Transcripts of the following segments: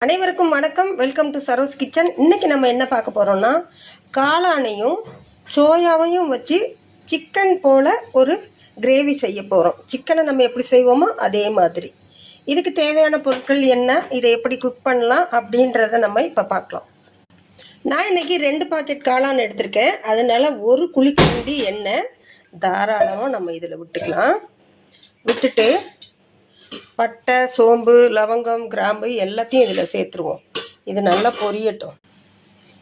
அனைவருக்கும் வணக்கம். Welcome to Saro's kitchen. இன்னைக்கு நம்ம என்ன பார்க்க போறோம்னா, காளானையும் சோயாவையும் வச்சு சிக்கன் போல ஒரு கிரேவி செய்ய போகிறோம். சிக்கனை நம்ம எப்படி செய்வோமோ அதே மாதிரி. இதுக்கு தேவையான பொருட்கள் என்ன, இதை எப்படி குக் பண்ணலாம் அப்படின்றத நம்ம இப்போ பார்க்கலாம். நான் இன்னைக்கு 2 பாக்கெட் காளான் எடுத்திருக்கேன். அதனால ஒரு குழிக்கரண்டி எண்ணெய் தாராளமாக நம்ம இதில் விட்டுக்கலாம். விட்டுட்டு பட்டை, சோம்பு, லவங்கம், கிராம்பு எல்லாத்தையும் இதில் சேர்த்துருவோம். இது நல்லா பொரியட்டும்.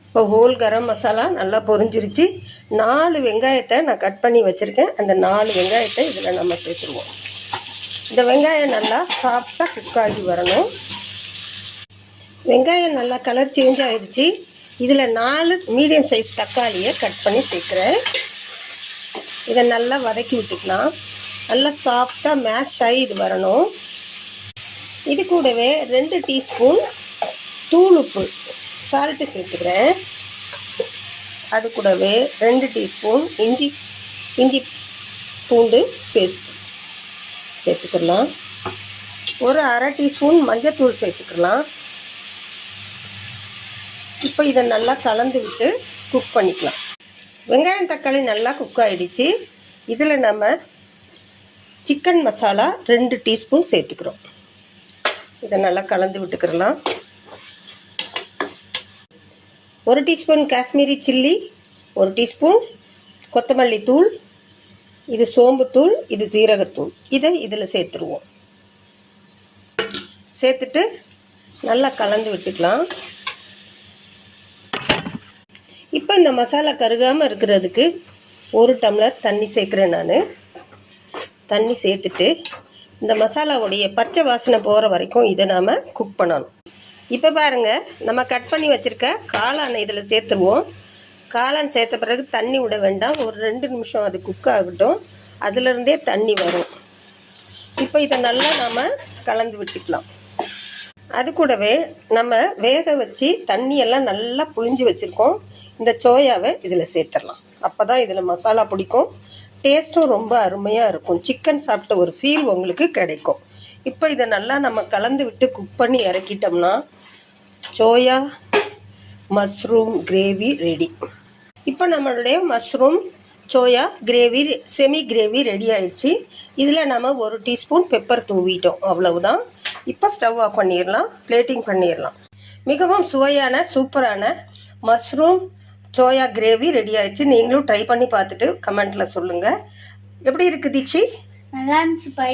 இப்போ ஹோல் கரம் மசாலா நல்லா பொரிஞ்சிருச்சு. 4 வெங்காயத்தை நான் கட் பண்ணி வச்சுருக்கேன். அந்த 4 வெங்காயத்தை இதில் நம்ம சேர்த்துருவோம். இந்த வெங்காயம் நல்லா சாஃப்டாக குக் ஆகி வரணும். வெங்காயம் நல்லா கலர் சேஞ்ச் ஆகிடுச்சு. இதில் 4 மீடியம் சைஸ் தக்காளியை கட் பண்ணி சேர்க்குறேன். இதை நல்லா வதக்கி விட்டுக்கலாம். நல்லா சாஃப்டாக மேஷ் ஆகி இது வரணும். இது கூடவே 2 டீஸ்பூன் தூள் உப்பு சால்ட்டு சேர்த்துக்கிறேன். அது கூடவே 2 டீஸ்பூன் இஞ்சி பூண்டு பேஸ்ட் சேர்த்துக்கலாம். ஒரு அரை டீஸ்பூன் மஞ்சத்தூள் சேர்த்துக்கலாம். இப்போ இதை நல்லா கலந்து விட்டு குக் பண்ணிக்கலாம். வெங்காயம் தக்காளி நல்லா குக் ஆகிடுச்சு. இதில் நம்ம சிக்கன் மசாலா 2 டீஸ்பூன் சேர்த்துக்கிறோம். இதை நல்லா கலந்து விட்டுக்கிறலாம். 1 டீஸ்பூன் காஷ்மீரி சில்லி, 1 டீஸ்பூன் கொத்தமல்லி தூள், இது சோம்புத்தூள், இது ஜீரகத்தூள். இதை இதில் சேர்த்துருவோம். சேர்த்துட்டு நல்லா கலந்து விட்டுக்கலாம். இப்போ இந்த மசாலா கருகாமல் இருக்கிறதுக்கு 1 டம்ளர் தண்ணி சேர்க்குறேன். நான் தண்ணி சேர்த்துட்டு இந்த மசாலாவுடைய பச்சை வாசனை போகிற வரைக்கும் இதை நாம் குக் பண்ணணும். இப்போ பாருங்கள், நம்ம கட் பண்ணி வச்சுருக்க காளானை இதில் சேர்த்துருவோம். காளான் சேர்த்த பிறகு தண்ணி விட வேண்டாம். ஒரு 2 நிமிஷம் அது குக் ஆகட்டும். அதிலிருந்தே தண்ணி வரும். இப்போ இதை நல்லா நாம் கலந்து விட்டுக்கலாம். அது கூடவே நம்ம வேக வச்சு தண்ணியெல்லாம் நல்லா புழிஞ்சு வச்சுருக்கோம். இந்த சோயாவை இதில் சேர்த்துடலாம். அப்போ தான் இதில் மசாலா பிடிக்கும். டேஸ்ட்டும் ரொம்ப அருமையாக இருக்கும். சிக்கன் சாப்பிட்ட ஒரு ஃபீல் உங்களுக்கு கிடைக்கும். இப்போ இதை நல்லா நம்ம கலந்து விட்டு குக் பண்ணி இறக்கிட்டோம்னா சோயா மஷ்ரூம் கிரேவி ரெடி. இப்போ நம்மளுடைய mushroom soya gravy semi gravy ready ஆயிடுச்சு. இதில் நம்ம 1 டீஸ்பூன் பெப்பர் தூவிட்டோம். அவ்வளவுதான். இப்போ ஸ்டவ் ஆஃப் பண்ணிடலாம். பிளேட்டிங் பண்ணிடலாம். மிகவும் சுவையான சூப்பரான மஷ்ரூம் சோயா கிரேவி ரெடி ஆயிடுச்சு. நீங்களும் ட்ரை பண்ணி பார்த்துட்டு கமெண்ட்டில் சொல்லுங்கள். எப்படி இருக்குது தீக்ஷி? நல்லா இருந்துச்சு பை.